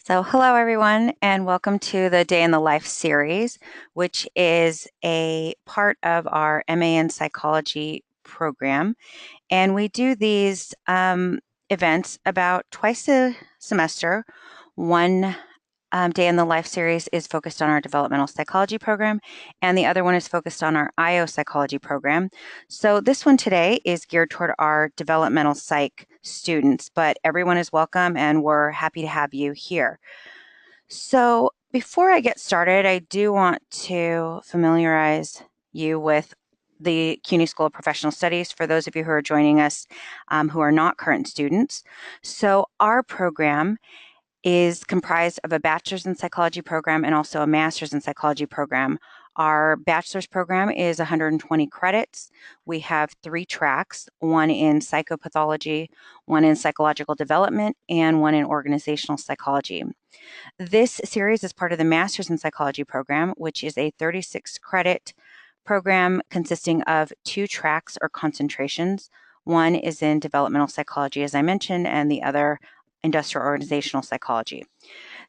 So, hello everyone, and welcome to the Day in the Life series, which is a part of our MA in Psychology program. And we do these events about twice a semester. One Day in the Life series is focused on our developmental psychology program, and the other one is focused on our IO psychology program. So, this one today is geared toward our developmental psych students, but everyone is welcome, and we're happy to have you here. So, before I get started, I do want to familiarize you with the CUNY School of Professional Studies for those of you who are joining us who are not current students. So, our program is comprised of a bachelor's in psychology program and also a master's in psychology program. Our bachelor's program is 120 credits. We have 3 tracks, one in psychopathology, one in psychological development, and one in organizational psychology. This series is part of the Master's in Psychology program, which is a 36 credit program consisting of 2 tracks or concentrations. One is in developmental psychology, as I mentioned, and the other industrial organizational psychology.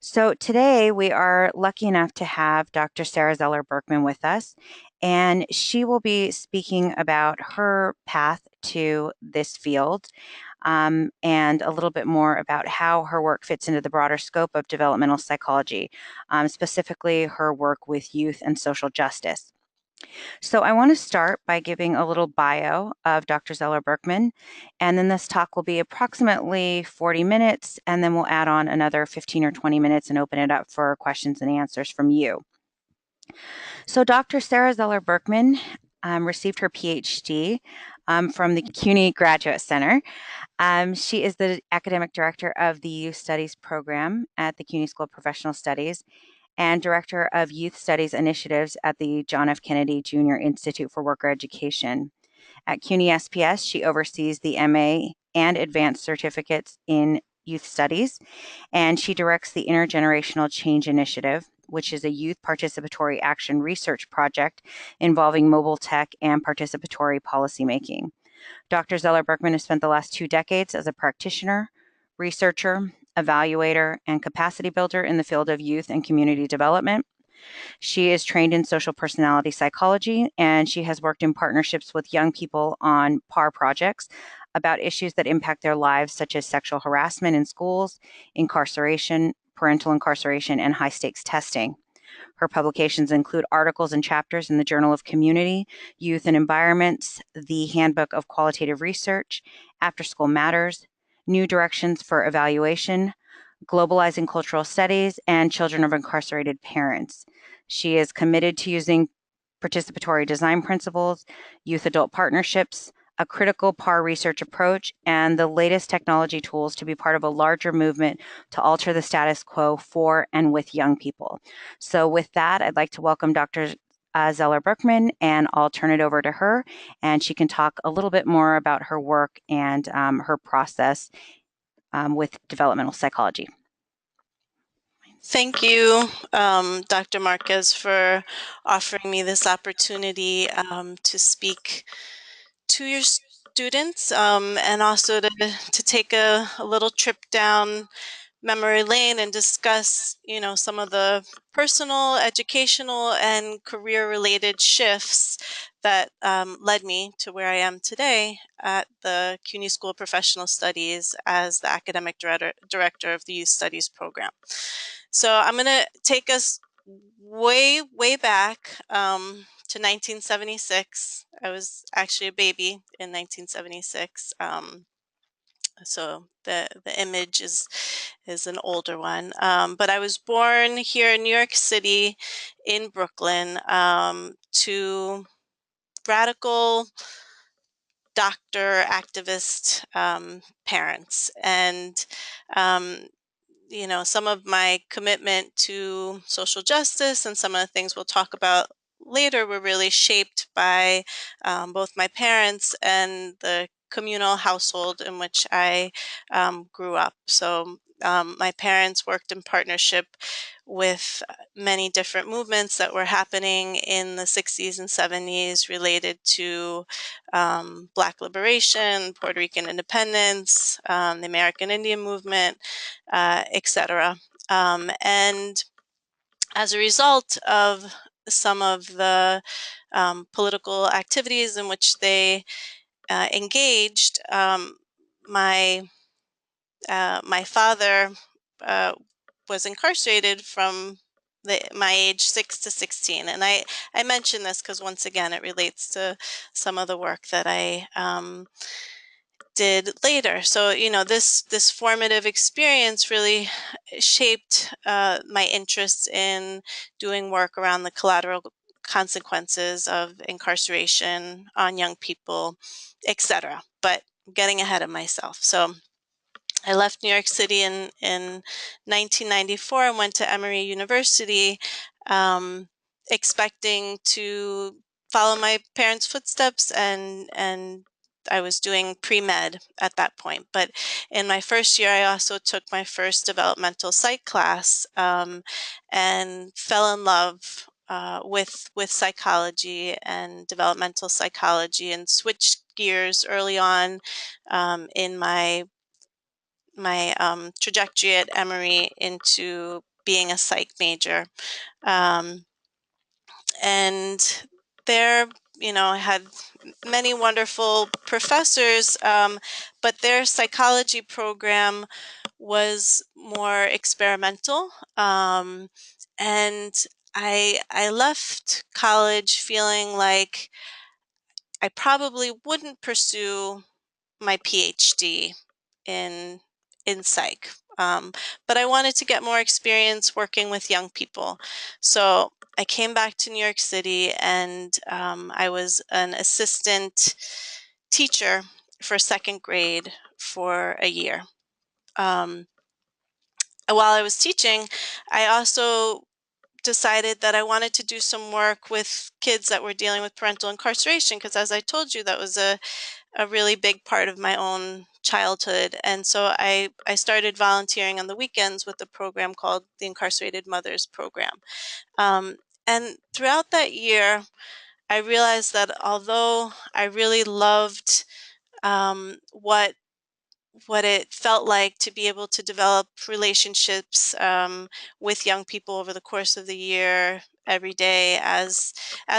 So today we are lucky enough to have Dr. Sarah Zeller Berkman with us, and she will be speaking about her path to this field and a little bit more about how her work fits into the broader scope of developmental psychology, specifically her work with youth and social justice. So I want to start by giving a little bio of Dr. Zeller Berkman, and then this talk will be approximately 40 minutes, and then we'll add on another 15 or 20 minutes and open it up for questions and answers from you. So Dr. Sarah Zeller Berkman received her PhD from the CUNY Graduate Center. She is the academic director of the Youth Studies program at the CUNY School of Professional Studies and director of Youth Studies Initiatives at the John F. Kennedy Jr. Institute for Worker Education. At CUNY SPS, she oversees the MA and advanced certificates in youth studies, and she directs the Intergenerational Change Initiative, which is a youth participatory action research project involving mobile tech and participatory policymaking. Dr. Zeller Berkman has spent the last 2 decades as a practitioner, researcher, evaluator, and capacity builder in the field of youth and community development. She is trained in social personality psychology, and she has worked in partnerships with young people on PAR projects about issues that impact their lives, such as sexual harassment in schools, incarceration, parental incarceration, and high stakes testing. Her publications include articles and chapters in the Journal of Community, Youth and Environments, the Handbook of Qualitative Research, After School Matters, New Directions for Evaluation, Globalizing Cultural Studies, and Children of Incarcerated Parents. She is committed to using participatory design principles, youth-adult partnerships, a critical PAR research approach, and the latest technology tools to be part of a larger movement to alter the status quo for and with young people. So with that, I'd like to welcome Dr. Zeller Berkman, and I'll turn it over to her, and she can talk a little bit more about her work and her process with developmental psychology. Thank you, Dr. Marquez, for offering me this opportunity to speak to your students and also to take a little trip down memory lane and discuss, some of the personal, educational, and career-related shifts that led me to where I am today at the CUNY School of Professional Studies as the academic director of the Youth Studies program. So I'm going to take us way, way back to 1976. I was actually a baby in 1976. So the image is an older one. But I was born here in New York City, in Brooklyn, to radical doctor activist parents, and some of my commitment to social justice and some of the things we'll talk about later were really shaped by both my parents and the communal household in which I grew up. So my parents worked in partnership with many different movements that were happening in the 60s and 70s related to Black liberation, Puerto Rican independence, the American Indian movement, etc. And as a result of some of the political activities in which they engaged, my my father uh, was incarcerated from my age 6 to 16, and I mention this because once again it relates to some of the work that I did later. So this formative experience really shaped my interest in doing work around the collateral consequences of incarceration on young people, etc. But getting ahead of myself. So I left New York City in 1994 and went to Emory University, um, expecting to follow my parents' footsteps, and I was doing pre-med at that point. But in my first year, I also took my first developmental psych class, and fell in love with psychology and developmental psychology, and switched gears early on in my trajectory at Emory into being a psych major. Um, and there, I had many wonderful professors, but their psychology program was more experimental. And I left college feeling like I probably wouldn't pursue my PhD in psych. But I wanted to get more experience working with young people. So I came back to New York City, and I was an assistant teacher for second grade for a year. Um, while I was teaching, I also decided that I wanted to do some work with kids that were dealing with parental incarceration, because as I told you, that was a really big part of my own childhood. And so I started volunteering on the weekends with a program called the Incarcerated Mothers Program. Um, and throughout that year, I realized that although I really loved what it felt like to be able to develop relationships with young people over the course of the year, every day as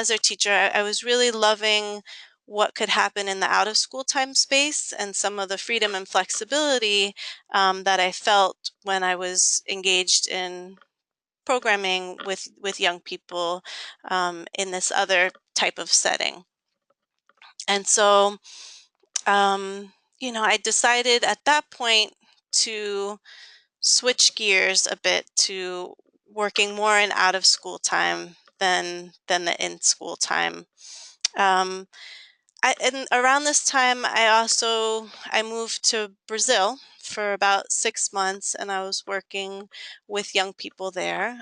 their teacher, I was really loving what could happen in the out of school time space, and some of the freedom and flexibility that I felt when I was engaged in programming with young people in this other type of setting. And so I decided at that point to switch gears a bit to working more in out of school time than the in school time. Um, and around this time, I moved to Brazil for about 6 months, and I was working with young people there.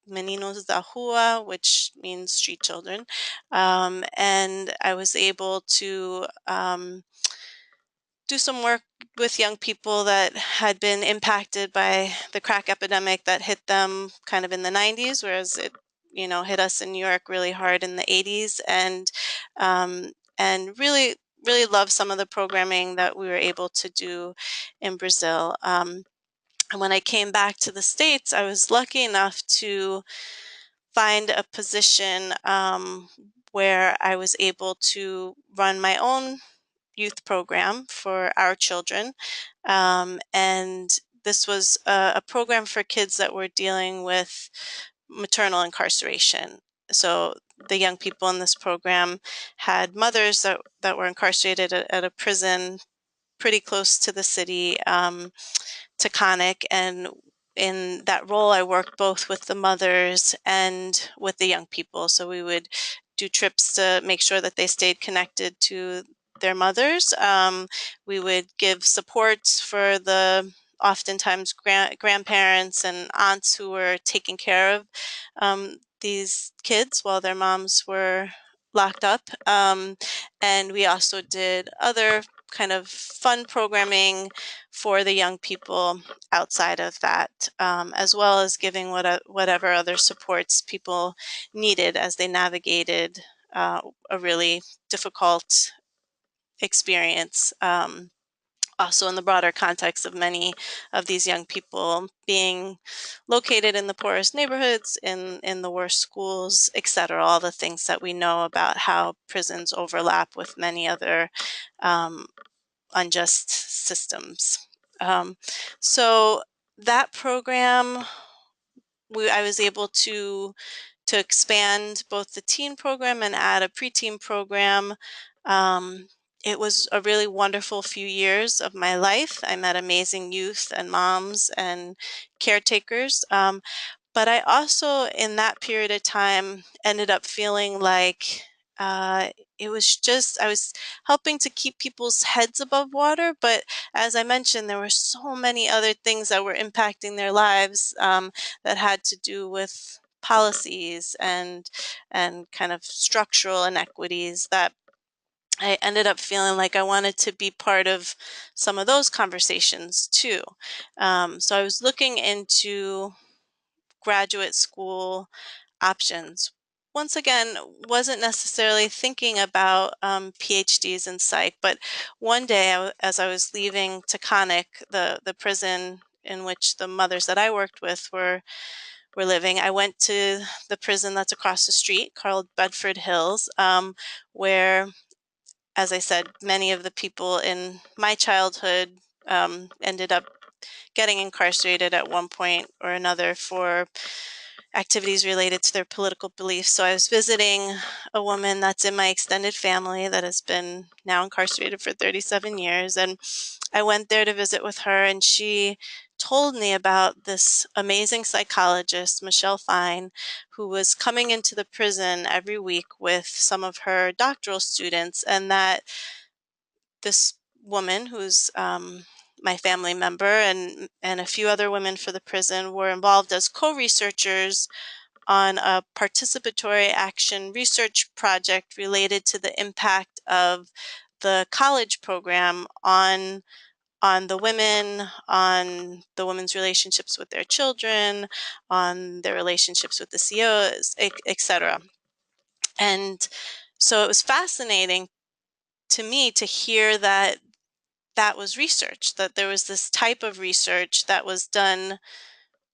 Meninos da Rua, which means street children. And I was able to do some work with young people that had been impacted by the crack epidemic that hit them kind of in the 90s, whereas it, hit us in New York really hard in the 80s. And really, really love some of the programming that we were able to do in Brazil. And when I came back to the States, I was lucky enough to find a position where I was able to run my own youth program for our children. And this was a program for kids that were dealing with maternal incarceration. So the young people in this program had mothers that were incarcerated at a prison pretty close to the city, Taconic. And in that role, I worked both with the mothers and with the young people. So we would do trips to make sure that they stayed connected to their mothers. We would give supports for the oftentimes grandparents and aunts who were taking care of these kids while their moms were locked up. And we also did other kind of fun programming for the young people outside of that, as well as giving whatever other supports people needed as they navigated a really difficult experience. also in the broader context of many of these young people being located in the poorest neighborhoods, in the worst schools, etc. All the things that we know about how prisons overlap with many other um, unjust systems. Um, so that program, I was able to expand both the teen program and add a preteen program. Um, it was a really wonderful few years of my life. I met amazing youth and moms and caretakers. But I also, in that period of time, ended up feeling like uh, it was just, I was helping to keep people's heads above water. But as I mentioned, there were so many other things that were impacting their lives that had to do with policies and kind of structural inequities that I ended up feeling like I wanted to be part of some of those conversations too. So I was looking into graduate school options. Once again, wasn't necessarily thinking about PhDs in psych, but one day, as I was leaving Taconic, the prison in which the mothers that I worked with were living, I went to the prison that's across the street called Bedford Hills, where, as I said, many of the people in my childhood ended up getting incarcerated at one point or another for activities related to their political beliefs. So I was visiting a woman that's in my extended family that has been now incarcerated for 37 years. And I went there to visit with her, and she told me about this amazing psychologist, Michelle Fine, who was coming into the prison every week with some of her doctoral students, and that this woman who's my family member and a few other women for the prison were involved as co-researchers on a participatory action research project related to the impact of the college program on the women, on the women's relationships with their children, on their relationships with the COs, etc. And so it was fascinating to me to hear that that was research, that there was this type of research that was done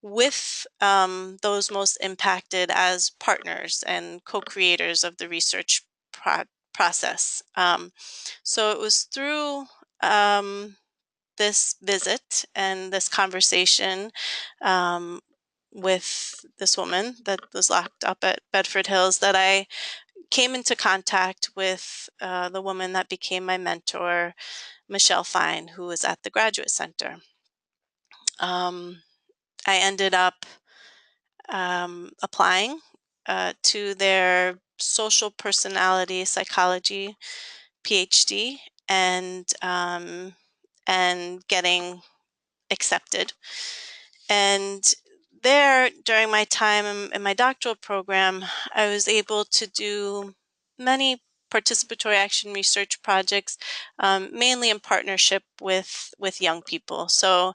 with those most impacted as partners and co-creators of the research process. So it was through um, this visit and this conversation um, with this woman that was locked up at Bedford Hills that I came into contact with the woman that became my mentor, Michelle Fine, who was at the Graduate Center. Um, I ended up applying to their social personality psychology PhD and getting accepted. And there, during my time in my doctoral program, I was able to do many participatory action research projects, mainly in partnership with young people. So,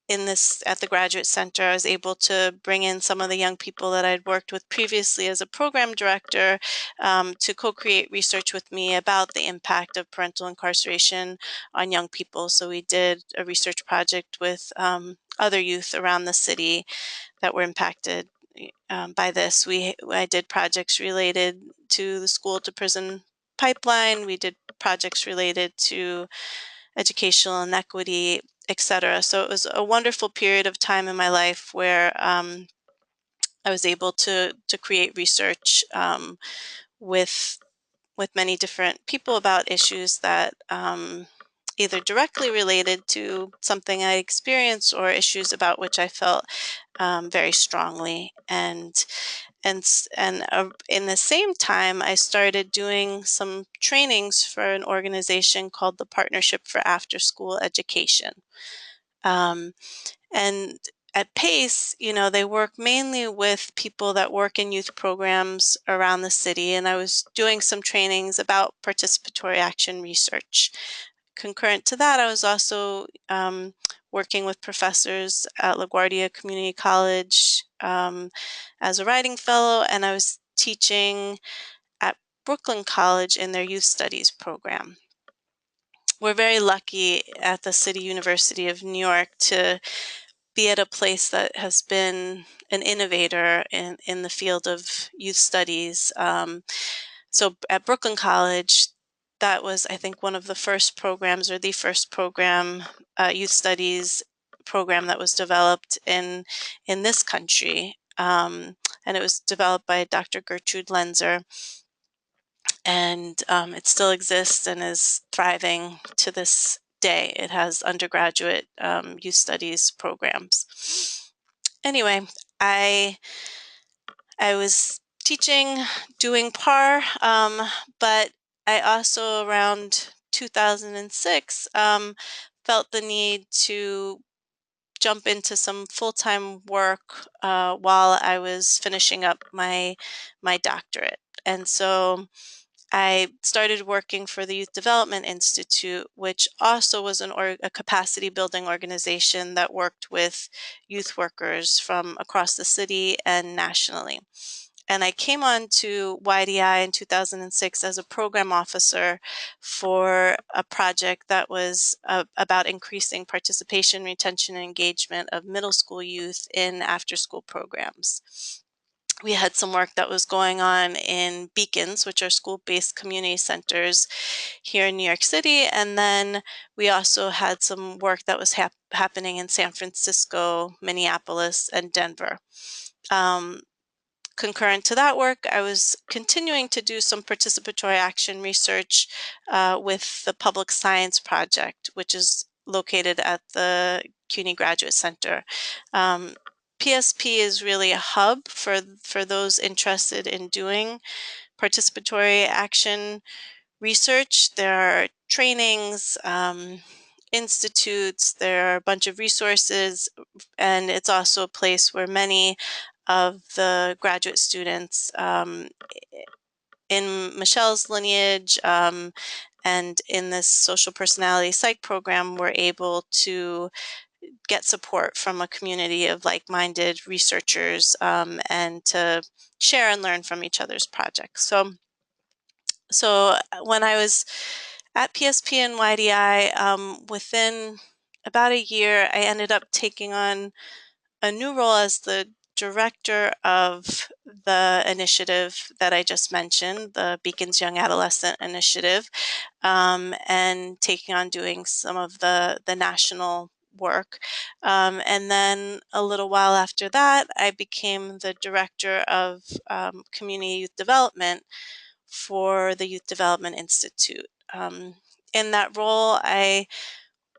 in this at the Graduate Center, I was able to bring in some of the young people that I'd worked with previously as a program director to co-create research with me about the impact of parental incarceration on young people. So we did a research project with other youth around the city that were impacted by this. I did projects related to the school to prison pipeline. We did projects related to educational inequity, etc. So it was a wonderful period of time in my life where I was able to create research with with many different people about issues that either directly related to something I experienced or issues about which I felt very strongly. And in the same time, I started doing some trainings for an organization called the Partnership for After School Education. Um, and at PACE, they work mainly with people that work in youth programs around the city. And I was doing some trainings about participatory action research. Concurrent to that, I was also working with professors at LaGuardia Community College as a writing fellow, and I was teaching at Brooklyn College in their youth studies program. we're very lucky at the City University of New York to be at a place that has been an innovator in the field of youth studies. So at Brooklyn College, that was, I think, one of the first programs or the first program, youth studies program that was developed in this country. And it was developed by Dr. Gertrude Lenzer, and it still exists and is thriving to this day. It has undergraduate youth studies programs. Anyway, I I was teaching, doing par, but I also around 2006 felt the need to jump into some full-time work while I was finishing up my doctorate. And so I started working for the Youth Development Institute, which also was a capacity building organization that worked with youth workers from across the city and nationally. And I came on to YDI in 2006 as a program officer for a project that was about increasing participation, retention, and engagement of middle school youth in after-school programs. We had some work that was going on in Beacons, which are school-based community centers here in New York City. And then we also had some work that was happening in San Francisco, Minneapolis, and Denver. Concurrent to that work, I was continuing to do some participatory action research with the Public Science Project, which is located at the CUNY Graduate Center. PSP is really a hub for those interested in doing participatory action research. There are trainings, institutes, there are a bunch of resources, and it's also a place where many of the graduate students in Michelle's lineage and in this social personality psych program were able to get support from a community of like-minded researchers and to share and learn from each other's projects. So when I was at PSP and YDI, within about a year, I ended up taking on a new role as the director of the initiative that I just mentioned, the Beacons Young Adolescent Initiative, and taking on doing some of the national work. And then a little while after that, I became the director of community youth development for the Youth Development Institute. In that role, I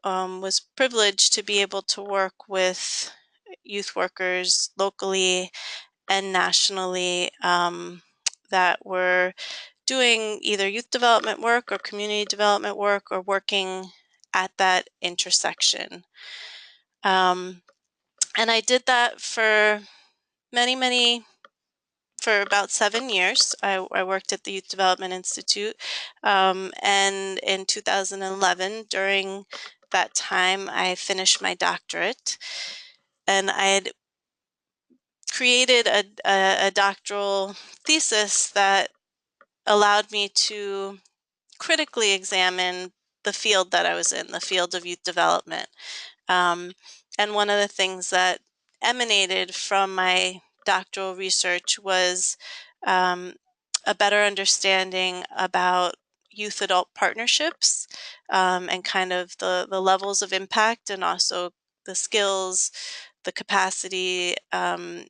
was privileged to be able to work with youth workers locally and nationally that were doing either youth development work or community development work or working at that intersection. Um, and I did that for many for about 7 years. I worked at the Youth Development Institute. And in 2011, during that time, I finished my doctorate. And I had created a doctoral thesis that allowed me to critically examine the field that I was in, the field of youth development. Um, and one of the things that emanated from my doctoral research was um, a better understanding about youth adult partnerships and kind of the levels of impact and also the skills, the capacity, and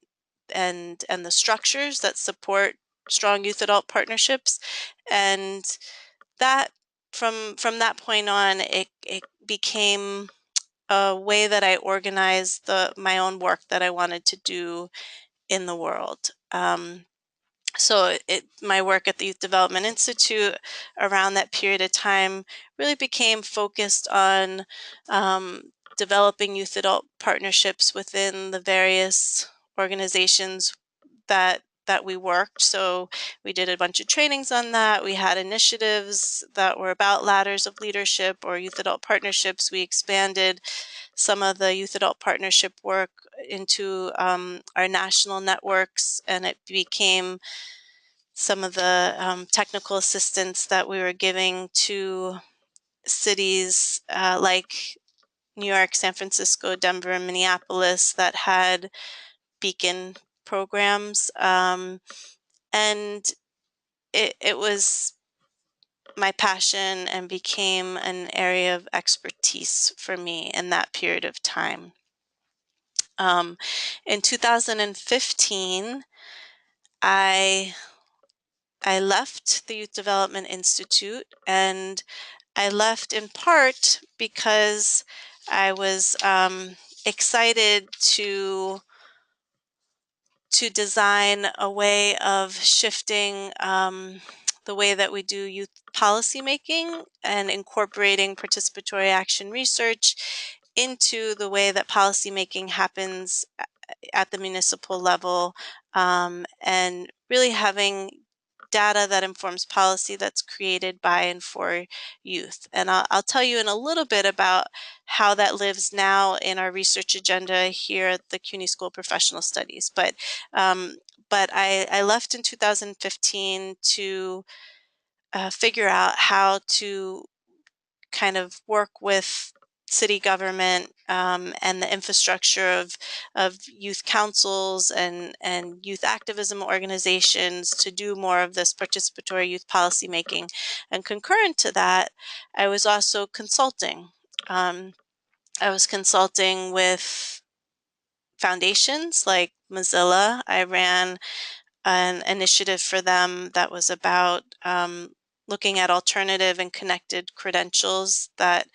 the structures that support strong youth adult partnerships. And that from that point on, it became a way that I organized my own work that I wanted to do in the world. So my work at the Youth Development Institute around that period of time really became focused on developing youth adult partnerships within the various organizations that we worked. So we did a bunch of trainings on that. We had initiatives that were about ladders of leadership or youth adult partnerships. We expanded some of the youth adult partnership work into our national networks, and it became some of the technical assistance that we were giving to cities like New York, San Francisco, Denver, and Minneapolis that had beacon programs. And it was my passion and became an area of expertise for me in that period of time. Um, in 2015, I I left the Youth Development Institute, and I left in part because I was excited to design a way of shifting the way that we do youth policy making and incorporating participatory action research into the way that policy making happens at the municipal level, and really having data that informs policy that's created by and for youth. And I'll tell you in a little bit about how that lives now in our research agenda here at the CUNY School of Professional Studies. Um, but I left in 2015 to figure out how to kind of work with city government, and the infrastructure of youth councils and youth activism organizations to do more of this participatory youth policy making. And concurrent to that, I was also consulting. Um, I was consulting with foundations like Mozilla. I ran an initiative for them that was about looking at alternative and connected credentials that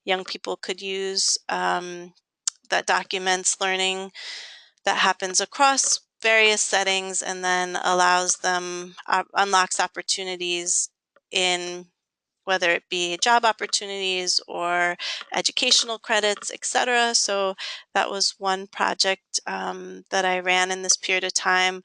young people could use, that documents learning that happens across various settings and then allows them, unlocks opportunities in whether it be job opportunities or educational credits, etc. So that was one project that I ran in this period of time.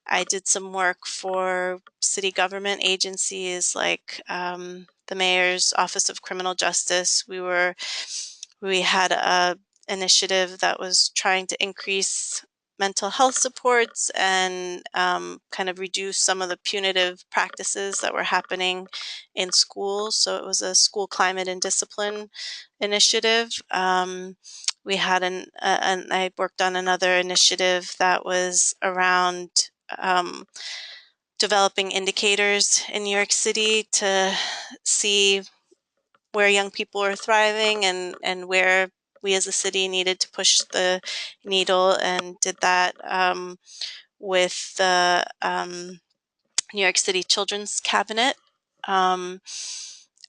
I did some work for city government agencies like the Mayor's Office of Criminal Justice. We had a initiative that was trying to increase mental health supports and kind of reduce some of the punitive practices that were happening in schools. So it was a school climate and discipline initiative. We had I worked on another initiative that was around um, developing indicators in New York City to see where young people are thriving and where we as a city needed to push the needle, and did that with the New York City Children's Cabinet. Um,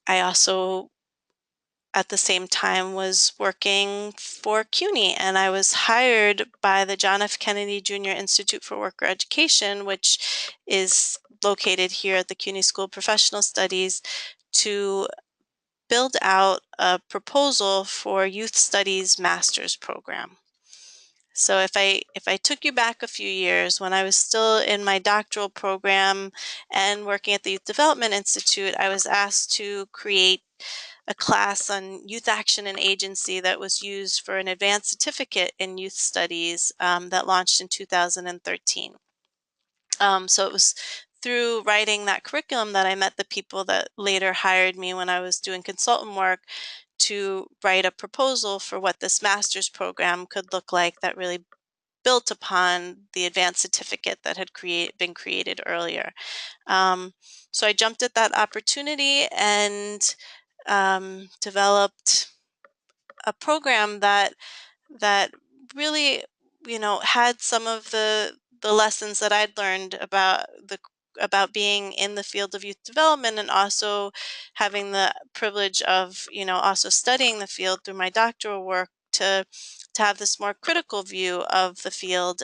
I also, at the same time, was working for CUNY, and I was hired by the John F. Kennedy Jr. Institute for Worker Education, which is located here at the CUNY School of Professional Studies, to build out a proposal for youth studies master's program. So if I took you back a few years when I was still in my doctoral program and working at the Youth Development Institute, I was asked to create a class on youth action and agency that was used for an advanced certificate in youth studies, that launched in 2013. So it was through writing that curriculum that I met the people that later hired me when I was doing consultant work to write a proposal for what this master's program could look like that really built upon the advanced certificate that had been created earlier. Um, so I jumped at that opportunity and developed a program that really, had some of the lessons that I'd learned about being in the field of youth development, and also having the privilege of, also studying the field through my doctoral work to have this more critical view of the field.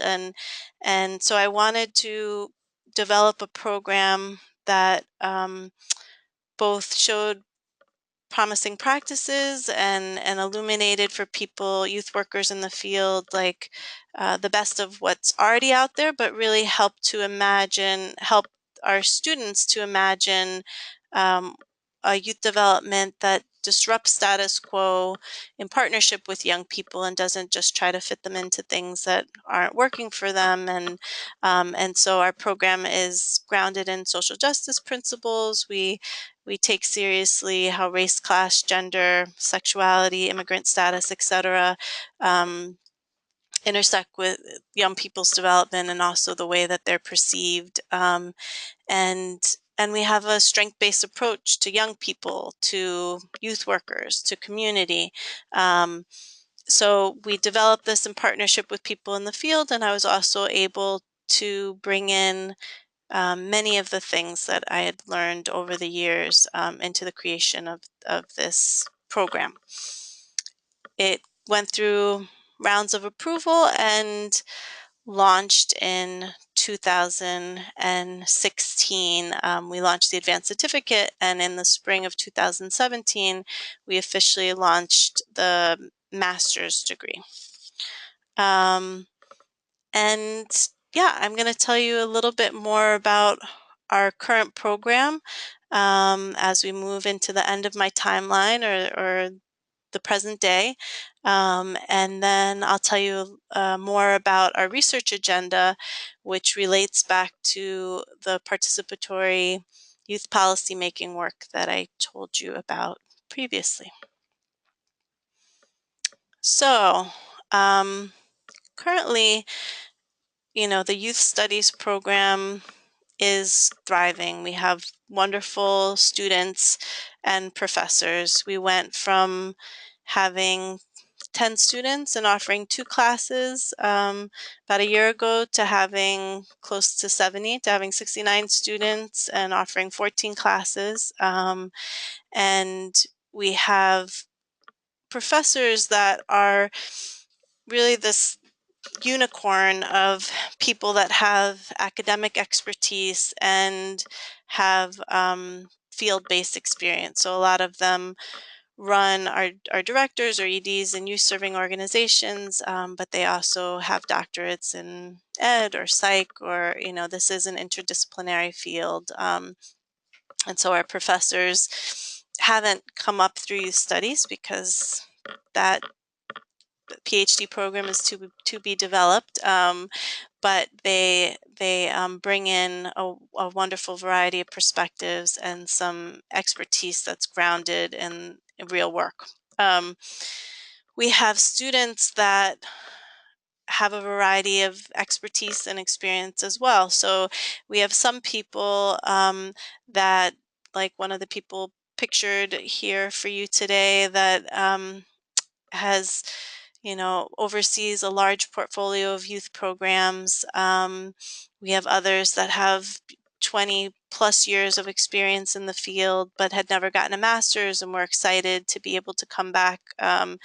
And so I wanted to develop a program that both showed promising practices and illuminated for people, youth workers in the field, like the best of what's already out there, but really help our students to imagine a youth development that disrupts status quo in partnership with young people and doesn't just try to fit them into things that aren't working for them. And so our program is grounded in social justice principles. We take seriously how race, class, gender, sexuality, immigrant status, etc., intersect with young people's development and also the way that they're perceived. And we have a strength-based approach to young people, to youth workers, to community. Um, so we developed this in partnership with people in the field, and I was also able to bring in many of the things that I had learned over the years into the creation of this program. It went through rounds of approval and launched in 2016. We launched the advanced certificate, and in the spring of 2017, we officially launched the master's degree. Um, and yeah, I'm going to tell you a little bit more about our current program as we move into the end of my timeline or the present day. And then I'll tell you more about our research agenda, which relates back to the participatory youth policy making work that I told you about previously. So currently, the youth studies program is thriving. We have wonderful students and professors. We went from having 10 students and offering 2 classes about a year ago to having close to 70, to having 69 students and offering 14 classes. And we have professors that are really this unicorn of people that have academic expertise and have field-based experience. So a lot of them run our directors or EDs in youth serving organizations, but they also have doctorates in ed or psych, or, this is an interdisciplinary field. And so our professors haven't come up through youth studies because that PhD program is to be developed, but they bring in a wonderful variety of perspectives and some expertise that's grounded in real work. We have students that have a variety of expertise and experience as well. So we have some people that, like one of the people pictured here for you today, that has, oversees a large portfolio of youth programs. We have others that have 20 plus years of experience in the field, but had never gotten a master's, and we're excited to be able to come back and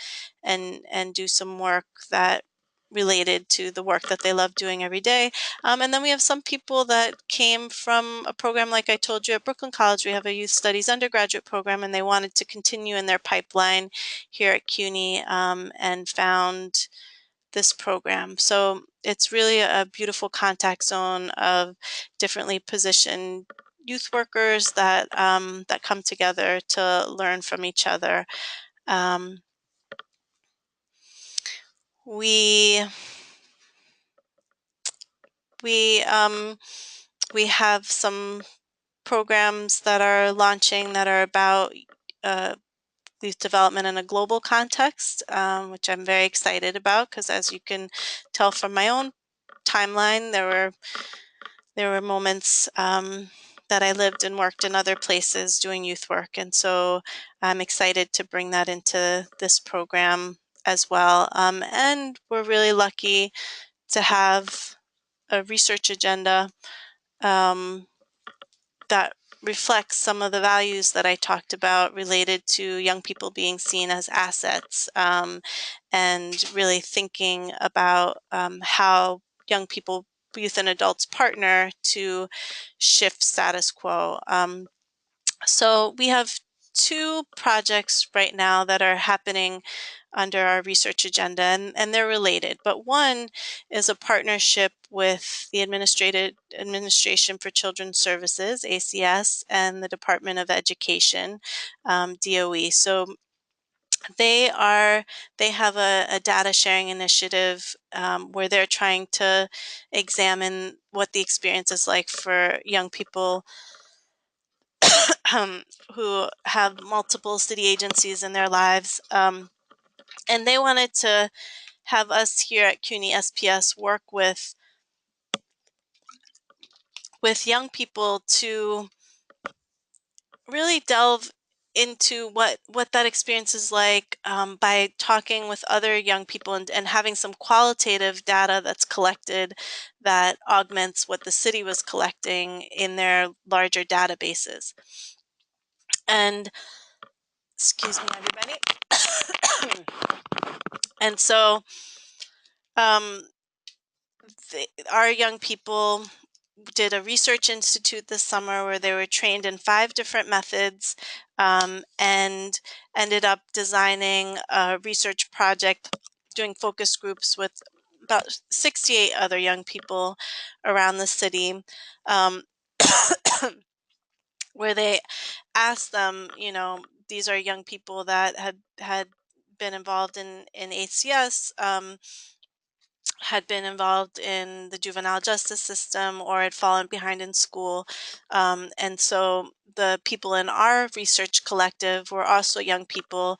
do some work that related to the work that they love doing every day. And then we have some people that came from a program, like I told you, at Brooklyn College. We have a youth studies undergraduate program, and they wanted to continue in their pipeline here at CUNY and found this program. So it's really a beautiful contact zone of differently positioned youth workers that come together to learn from each other. Um, we we we have some programs that are launching that are about uh, youth development in a global context, which I'm very excited about, because as you can tell from my own timeline, there were moments that I lived and worked in other places doing youth work, and so I'm excited to bring that into this program as well. And we're really lucky to have a research agenda um, that reflects some of the values that I talked about related to young people being seen as assets, and really thinking about how young people, youth and adults partner to shift status quo. So we have two projects right now that are happening under our research agenda, and they're related. But one is a partnership with the Administration for Children's Services, ACS, and the Department of Education, DOE. So they are they have a data sharing initiative where they're trying to examine what the experience is like for young people um, who have multiple city agencies in their lives. And they wanted to have us here at CUNY SPS work with young people to really delve into what that experience is like by talking with other young people and having some qualitative data that's collected that augments what the city was collecting in their larger databases. And excuse me, everybody. And so um, our young people did a research institute this summer where they were trained in 5 different methods and ended up designing a research project, doing focus groups with about 68 other young people around the city, um, where they asked them, these are young people that had been involved in ACS, had been involved in the juvenile justice system or had fallen behind in school. And so the people in our research collective were also young people,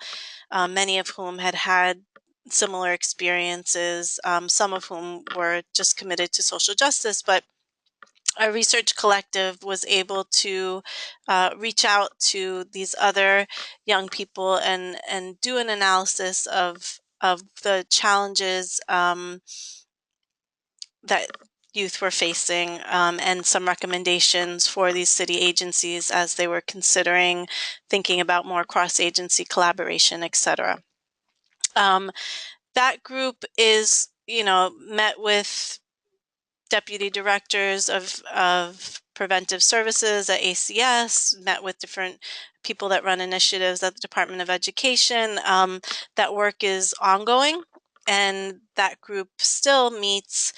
many of whom had had similar experiences, some of whom were just committed to social justice. But our research collective was able to reach out to these other young people and do an analysis of the challenges that youth were facing, and some recommendations for these city agencies as they were considering thinking about more cross-agency collaboration, etc. Um, that group is, met with deputy directors of preventive services at ACS, met with different people that run initiatives at the Department of Education. That work is ongoing, and that group still meets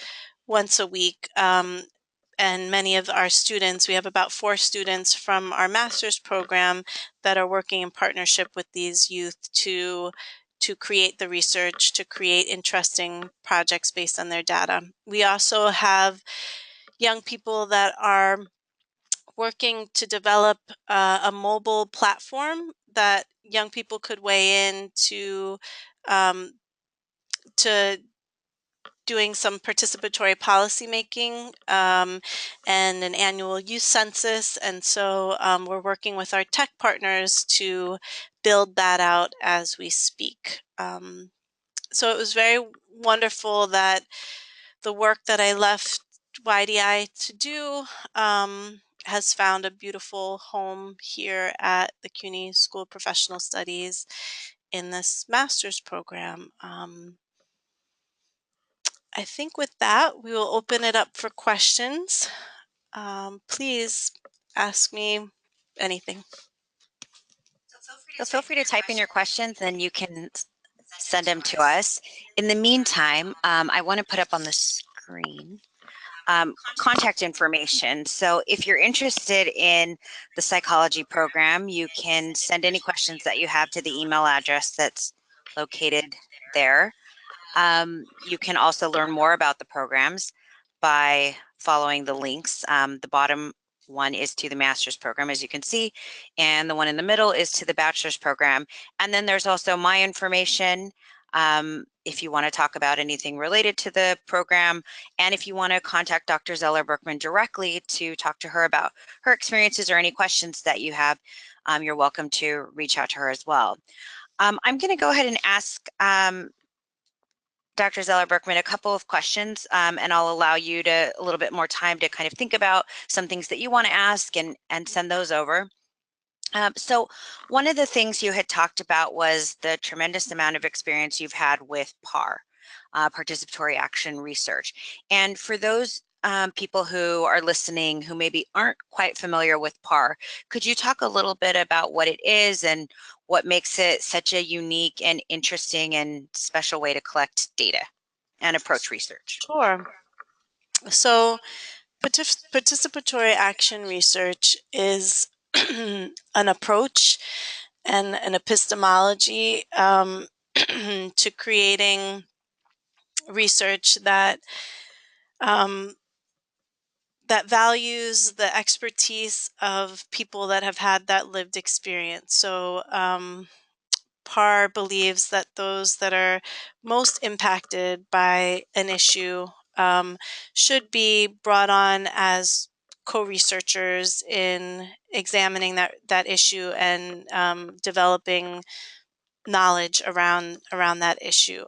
once a week. And many of our students, we have about 4 students from our master's program that are working in partnership with these youth to create the research, to create interesting projects based on their data. We also have young people that are working to develop a mobile platform that young people could weigh in um, to doing some participatory policymaking and an annual youth census. And so we're working with our tech partners to build that out as we speak. So it was very wonderful that the work that I left YDI to do has found a beautiful home here at the CUNY School of Professional Studies in this master's program. I think with that, we will open it up for questions. Please ask me anything. So feel free to type in your questions and you can send them to us. In the meantime, I want to put up on the screen contact information. So if you're interested in the psychology program, you can send any questions that you have to the email address that's located there. You can also learn more about the programs by following the links. The bottom one is to the master's program, as you can see, and the one in the middle is to the bachelor's program. And then there's also my information if you want to talk about anything related to the program, and if you want to contact Dr. Zeller Berkman directly to talk to her about her experiences or any questions that you have, you're welcome to reach out to her as well. I'm going to go ahead and ask Dr. Zeller Berkman a couple of questions, and I'll allow you a little bit more time to kind of think about some things that you want to ask and send those over. So one of the things you had talked about was the tremendous amount of experience you've had with PAR, participatory action research. And for those people who are listening who maybe aren't quite familiar with PAR, could you talk a little bit about what it is and what makes it such a unique and interesting and special way to collect data and approach research? Sure. So, participatory action research is an approach and an epistemology to creating research um, that values the expertise of people that have had that lived experience. So, PAR believes that those that are most impacted by an issue um, should be brought on as co-researchers in examining that issue and developing knowledge around that issue.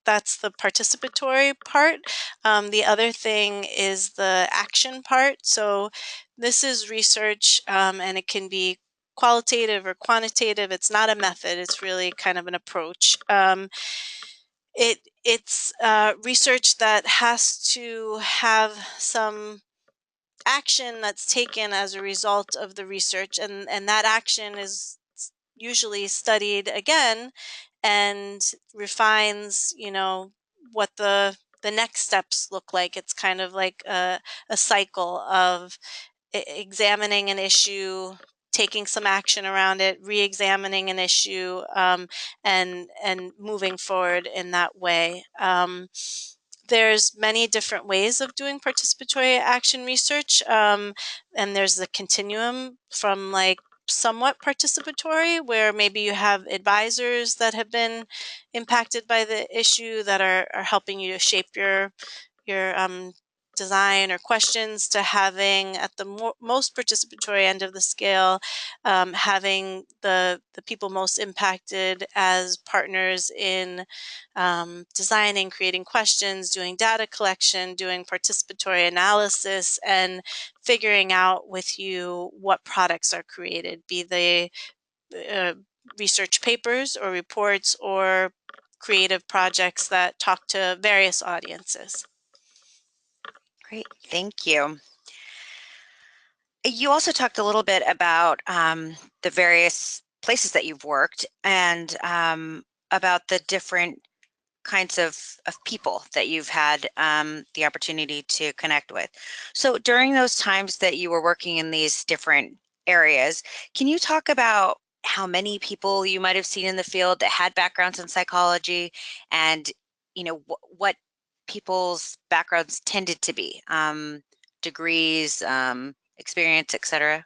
That's the participatory part. The other thing is the action part. So this is research, and it can be qualitative or quantitative. It's not a method. It's really kind of an approach. It's research that has to have some action that's taken as a result of the research, and that action is usually studied again and refines, what the next steps look like. It's kind of like a cycle of examining an issue, taking some action around it, re-examining an issue, and moving forward in that way. There's many different ways of doing participatory action research, and there's the continuum from like somewhat participatory, where maybe you have advisors that have been impacted by the issue that are helping you to shape your design or questions, to having at the most participatory end of the scale, having the people most impacted as partners in designing, creating questions, doing data collection, doing participatory analysis, and figuring out with you what products are created, be they uh, research papers or reports or creative projects that talk to various audiences. Great, thank you. You also talked a little bit about the various places that you've worked and about the different kinds of people that you've had the opportunity to connect with. So during those times that you were working in these different areas, can you talk about how many people you might have seen in the field that had backgrounds in psychology, and what people's backgrounds tended to be, degrees, experience, etc.?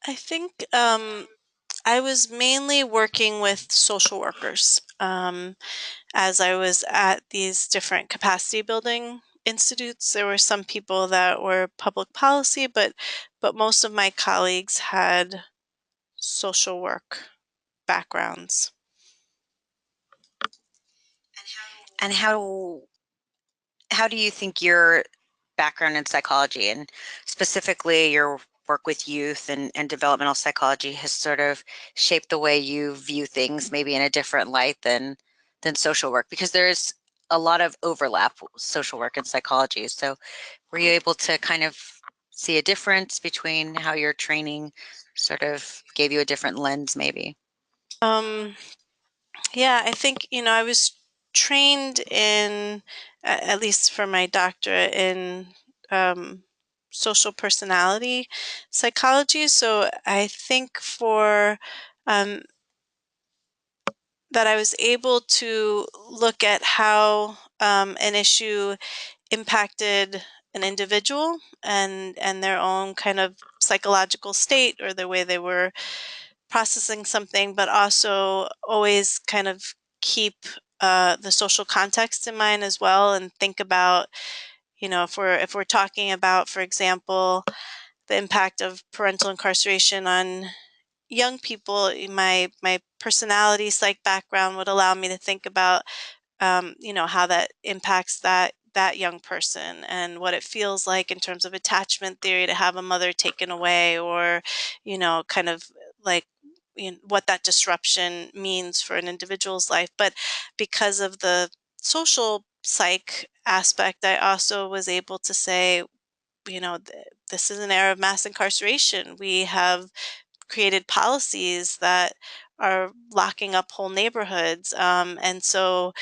I think I was mainly working with social workers as I was at these different capacity building institutes. There were some people that were public policy, but most of my colleagues had social work backgrounds. And how do you think your background in psychology and specifically your work with youth and developmental psychology has sort of shaped the way you view things, maybe in a different light than social work? Because there's a lot of overlap with social work and psychology. So were you able to kind of see a difference between how your training sort of gave you a different lens, maybe? Um, yeah, I think, I was trained in, at least for my doctorate, in um, social personality psychology. So I think for um, that I was able to look at how an issue impacted an individual and their own kind of psychological state or the way they were processing something, but also always kind of keep the social context in mind as well, and think about, if we're talking about, for example, the impact of parental incarceration on young people, my personality psych background would allow me to think about how that impacts that young person and what it feels like in terms of attachment theory to have a mother taken away, or kind of like what that disruption means for an individual's life. But because of the social psych aspect, I also was able to say, this is an era of mass incarceration. We have created policies that are locking up whole neighborhoods. And so,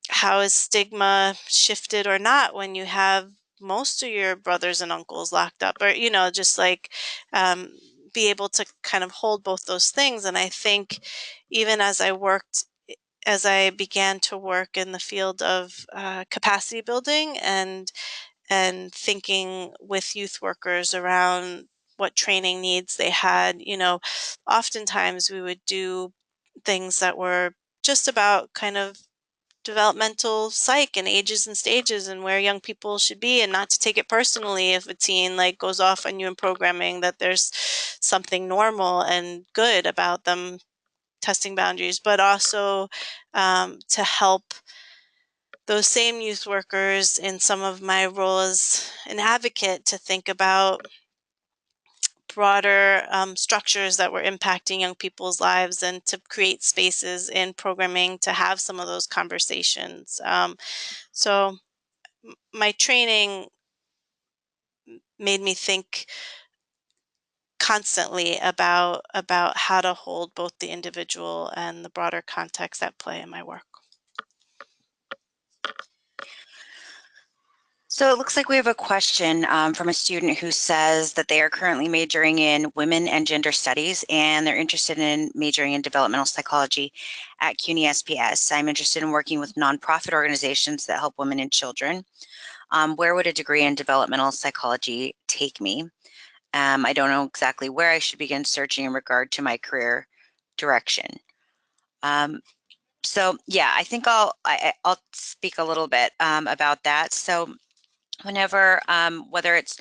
how is stigma shifted or not when you have most of your brothers and uncles locked up, or just like um, be able to kind of hold both those things. And I think even as I began to work in the field of capacity building and thinking with youth workers around what training needs they had, oftentimes we would do things that were just about kind of developmental psych and ages and stages and where young people should be, and not to take it personally if a teen like goes off on you in programming, that there's something normal and good about them testing boundaries, but also to help those same youth workers in some of my role as an advocate to think about broader structures that were impacting young people's lives, and to create spaces in programming to have some of those conversations. So my training made me think constantly about how to hold both the individual and the broader context at play in my work. So it looks like we have a question from a student who says that they are currently majoring in women and gender studies, and they're interested in majoring in developmental psychology at CUNY SPS. I'm interested in working with nonprofit organizations that help women and children. Where would a degree in developmental psychology take me? I don't know exactly where I should begin searching in regard to my career direction. Um, so yeah, I think I'll speak a little bit about that. So whenever, whether it's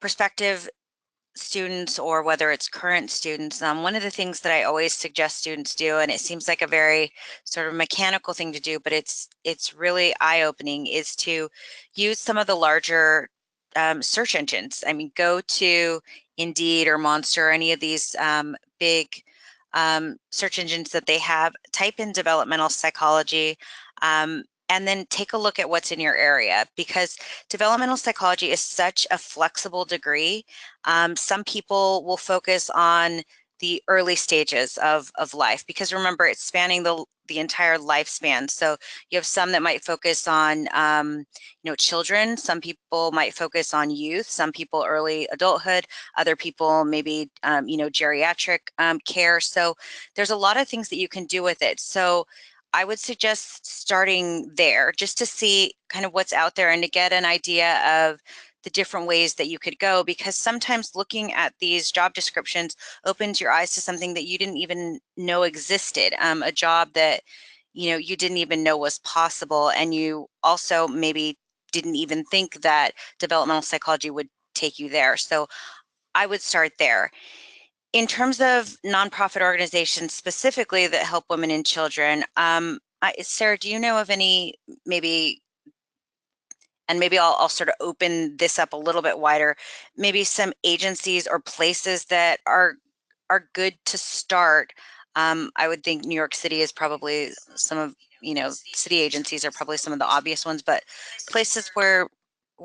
prospective students or whether it's current students, one of the things that I always suggest students do, and it seems like a very sort of mechanical thing to do, but it's really eye-opening, is to use some of the larger search engines. I mean, go to Indeed or Monster, or any of these big search engines that they have, type in developmental psychology, and then take a look at what's in your area, because developmental psychology is such a flexible degree. Some people will focus on the early stages of life, because remember, it's spanning the entire lifespan. So you have some that might focus on children, some people might focus on youth, some people early adulthood, other people maybe geriatric care. So there's a lot of things that you can do with it. So I would suggest starting there just to see kind of what's out there and to get an idea of the different ways that you could go, because sometimes looking at these job descriptions opens your eyes to something that you didn't even know existed, a job that you didn't even know was possible, and you also maybe didn't even think that developmental psychology would take you there. So I would start there. In terms of nonprofit organizations specifically that help women and children, Sarah, do you know of any, maybe, and maybe I'll sort of open this up a little bit wider, maybe some agencies or places that are good to start? I would think New York City is probably some of, city agencies are probably some of the obvious ones, but places where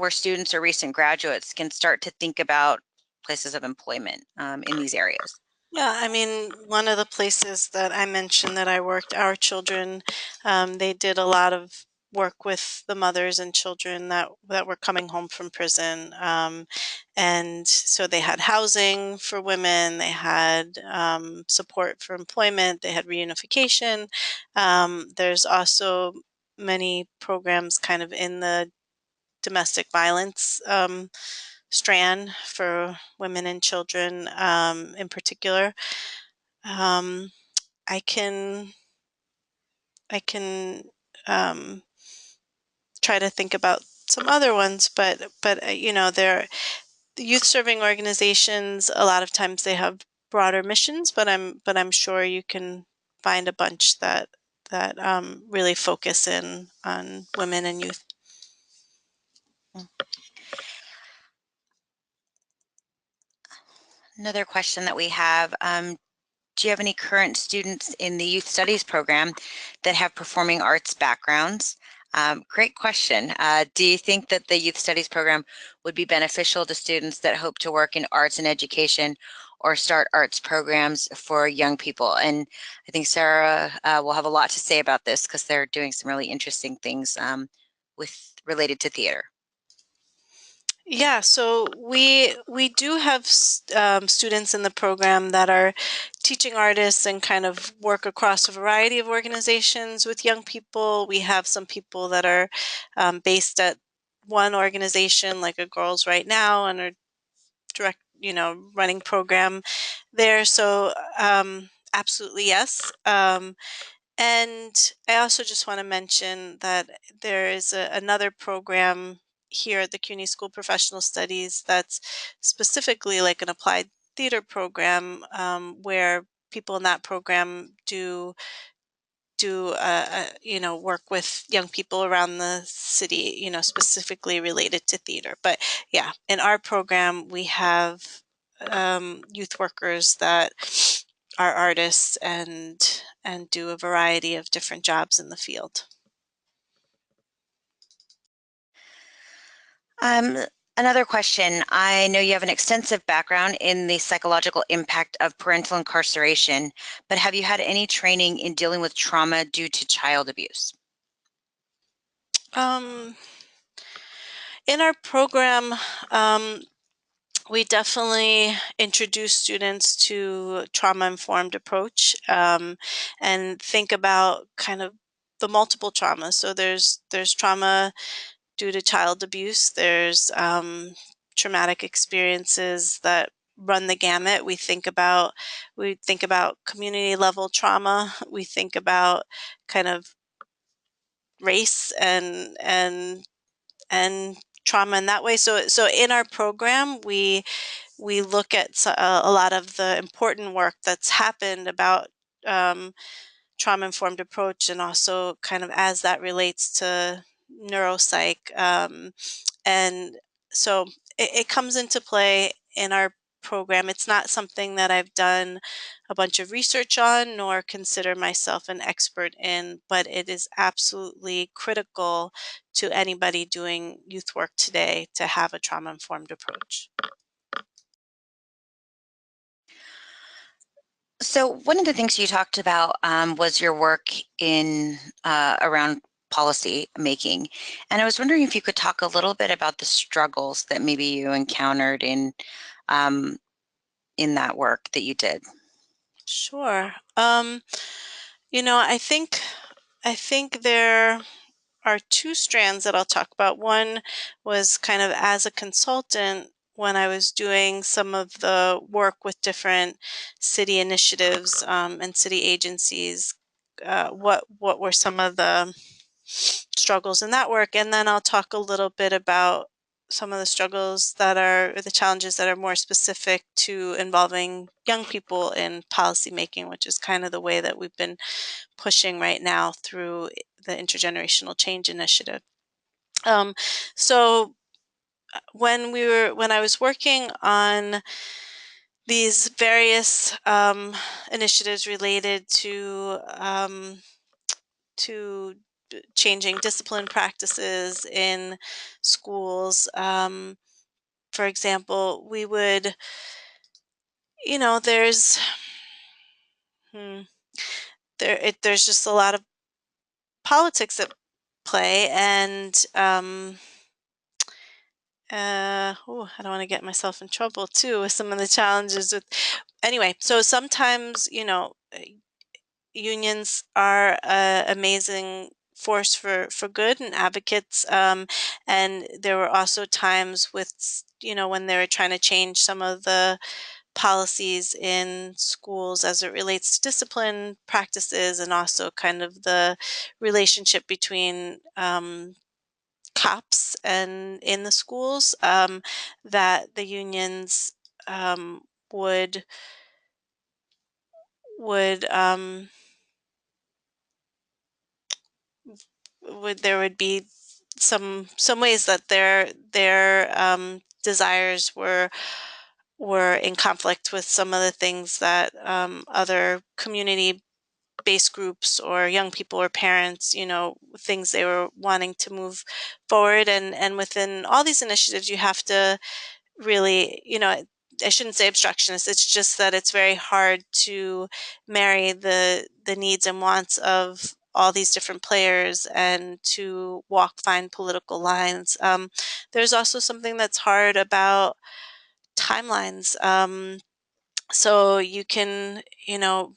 students or recent graduates can start to think about places of employment in these areas. Yeah, I mean, one of the places that I mentioned that I worked, Our Children, they did a lot of work with the mothers and children that were coming home from prison, and so they had housing for women, they had support for employment, they had reunification. There's also many programs kind of in the domestic violence strand for women and children in particular. Um, I can I can um, try to think about some other ones, but they're the youth serving organizations. A lot of times they have broader missions, but I'm sure you can find a bunch that really focus in on women and youth. Another question that we have, do you have any current students in the youth studies program that have performing arts backgrounds? Great question. Do you think that the youth studies program would be beneficial to students that hope to work in arts and education or start arts programs for young people? And I think Sarah will have a lot to say about this because they're doing some really interesting things with related to theater. Yeah, so we do have students in the program that are teaching artists and kind of work across a variety of organizations with young people. We have some people that are based at one organization, like a Girls Right Now, and are direct, running program there. So absolutely yes. And I also just want to mention that there is another program here at the CUNY School of Professional Studies that's specifically like an applied theater program, where people in that program do work with young people around the city, specifically related to theater. But yeah, in our program we have youth workers that are artists and do a variety of different jobs in the field. Um, Another question. I know you have an extensive background in the psychological impact of parental incarceration, but have you had any training in dealing with trauma due to child abuse? um, in our program, um, we definitely introduce students to trauma-informed approach, and think about kind of the multiple traumas. So there's trauma due to child abuse. There's traumatic experiences that run the gamut. We think about community level trauma. We think about kind of race and trauma in that way. So in our program, we look at a lot of the important work that's happened about um, trauma informed approach, and also kind of as that relates to neuropsych. And so it comes into play in our program. It's not something that I've done a bunch of research on nor consider myself an expert in, but it is absolutely critical to anybody doing youth work today to have a trauma informed approach. So one of the things you talked about was your work in around policy making, and I was wondering if you could talk a little bit about the struggles that maybe you encountered um, in that work that you did. Sure. I think there are two strands that I'll talk about. One was kind of as a consultant when I was doing some of the work with different city initiatives, and city agencies. What were some of the struggles in that work? And then I'll talk a little bit about some of the struggles that are, or the challenges that are more specific to involving young people in policymaking, which is kind of the way that we've been pushing right now through the Intergenerational Change Initiative. Um, so when I was working on these various initiatives related to changing discipline practices in schools, for example, we would, there's hmm, there's just a lot of politics at play, and I don't want to get myself in trouble too with some of the challenges with. Anyway, so sometimes, unions are an amazing force for good and advocates. And there were also times with, when they were trying to change some of the policies in schools as it relates to discipline practices, and also kind of the relationship between cops and in the schools, that the unions um, would would there would be some ways that their desires were in conflict with some of the things that other community base groups or young people or parents, things they were wanting to move forward. And within all these initiatives, you have to really, I shouldn't say obstructionist. It's just that it's very hard to marry the needs and wants of all these different players and to walk fine political lines. There's also something that's hard about timelines. So you can,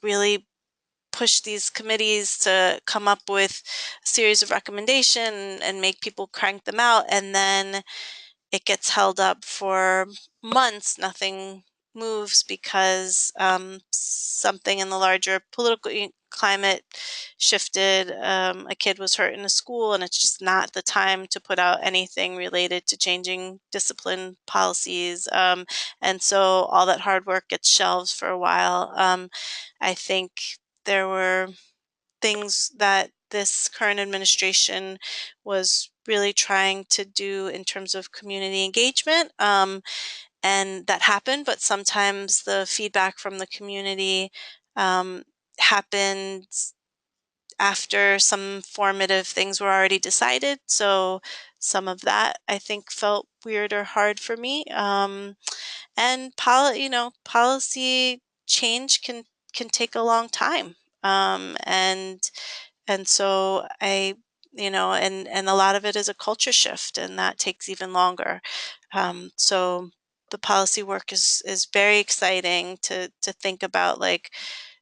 really push these committees to come up with a series of recommendations and make people crank them out, and then it gets held up for months. Nothing moves because something in the larger political climate shifted. A kid was hurt in a school, and it's just not the time to put out anything related to changing discipline policies. And so all that hard work gets shelved for a while. I think there were things that this current administration was really trying to do in terms of community engagement. And that happened, but sometimes the feedback from the community um, happened after some formative things were already decided. So some of that I think felt weird or hard for me. And policy change can take a long time. And so and a lot of it is a culture shift, and that takes even longer. So the policy work is very exciting to think about, like,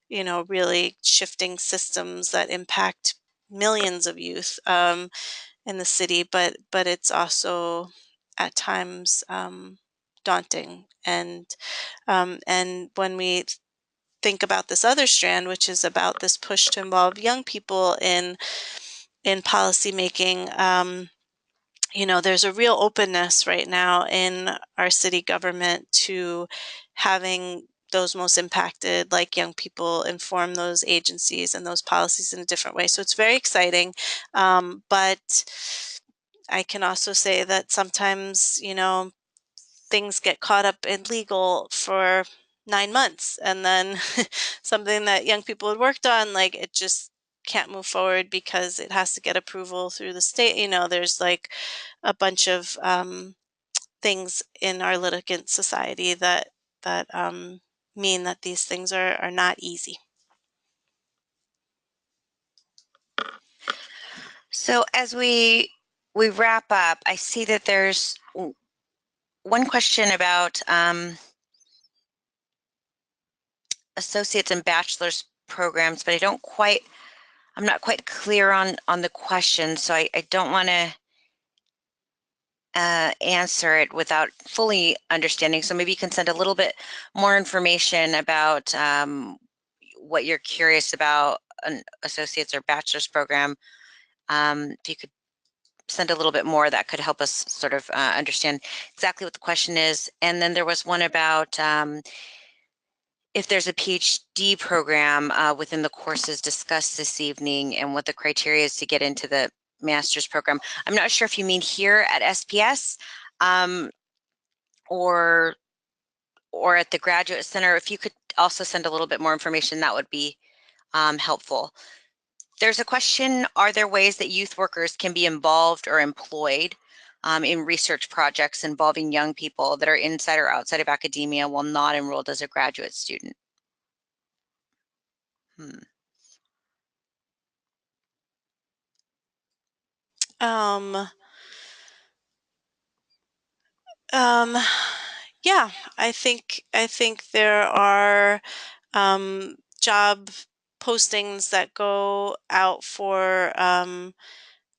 really shifting systems that impact millions of youth in the city, but it's also at times daunting. And when we think about this other strand, which is about this push to involve young people in policy making, there's a real openness right now in our city government to having those most impacted, like young people, inform those agencies and those policies in a different way. So it's very exciting. But I can also say that sometimes, things get caught up in legal for 9 months, and then something that young people had worked on, like, it just can't move forward because it has to get approval through the state. There's like a bunch of things in our litigant society that mean that these things are not easy. So as we wrap up, I see that there's one question about associates and bachelor's programs, but I'm not quite clear on the question, so I don't want to answer it without fully understanding. So maybe you can send a little bit more information about what you're curious about an associate's or bachelor's program. If you could send a little bit more, that could help us sort of understand exactly what the question is. And then there was one about if there's a PhD program within the courses discussed this evening and what the criteria is to get into the master's program. I'm not sure if you mean here at SPS um, or at the Graduate Center. If you could also send a little bit more information, that would be helpful. There's a question, are there ways that youth workers can be involved or employed in research projects involving young people that are inside or outside of academia while not enrolled as a graduate student? Hmm. Um, um, yeah, I think there are job postings that go out for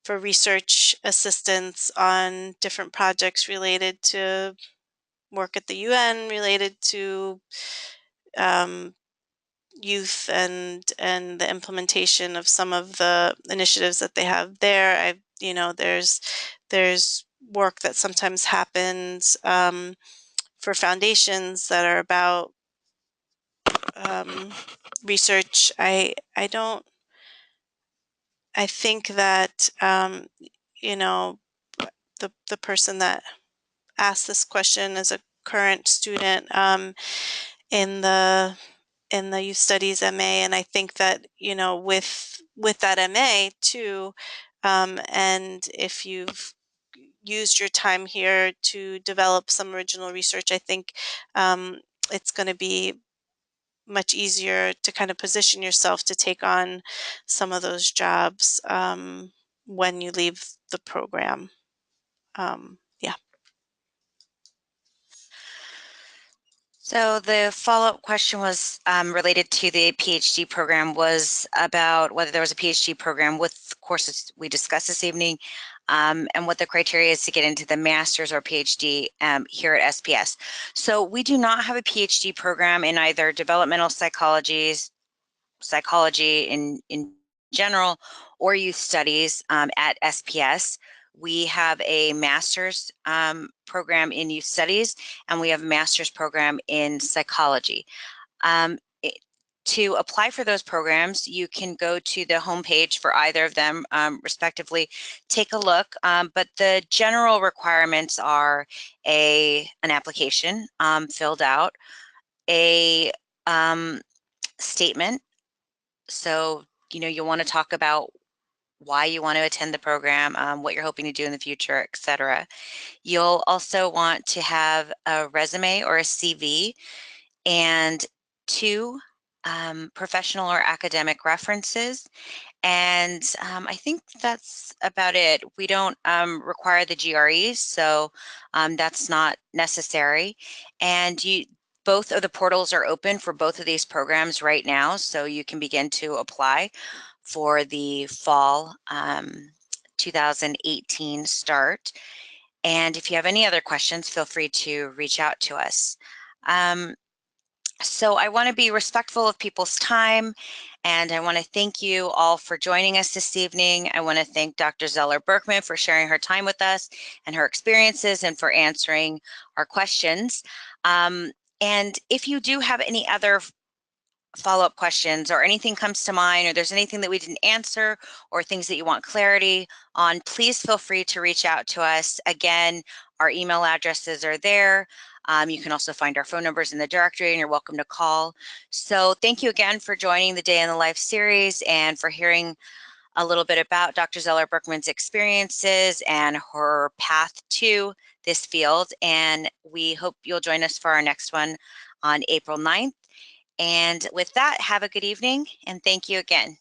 research assistants on different projects related to work at the UN, related to um, youth and the implementation of some of the initiatives that they have there. There's work that sometimes happens for foundations that are about um, research. I don't. I think that you know the person that asked this question is a current student in the in the Youth Studies MA, and I think that, with that MA too, and if you've used your time here to develop some original research, I think um, it's going to be much easier to kind of position yourself to take on some of those jobs when you leave the program. Yeah. So the follow-up question was related to the PhD program, was about whether there was a PhD program with courses we discussed this evening, and what the criteria is to get into the master's or PhD here at SPS. So we do not have a PhD program in either developmental psychology in general, or youth studies at SPS. We have a master's program in youth studies, and we have a master's program in psychology. Um, it, to apply for those programs, you can go to the homepage for either of them, respectively, take a look. But the general requirements are an application filled out, a statement. So, you'll want to talk about why you want to attend the program, what you're hoping to do in the future, etc. You'll also want to have a resume or a CV, and two professional or academic references. And I think that's about it. We don't require the GREs, so that's not necessary. And both of the portals are open for both of these programs right now, so you can begin to apply for the fall 2018 start. And if you have any other questions, feel free to reach out to us. So I want to be respectful of people's time, and I want to thank you all for joining us this evening. I want to thank Dr. Zeller Berkman for sharing her time with us and her experiences, and for answering our questions. And if you do have any other follow-up questions, or anything comes to mind, or there's anything that we didn't answer, or things that you want clarity on, please feel free to reach out to us. Again, our email addresses are there. You can also find our phone numbers in the directory, and you're welcome to call. So thank you again for joining the Day in the Life series, and for hearing a little bit about Dr. Zeller Berkman's experiences and her path to this field. And we hope you'll join us for our next one on April 9th. And with that, have a good evening, and thank you again.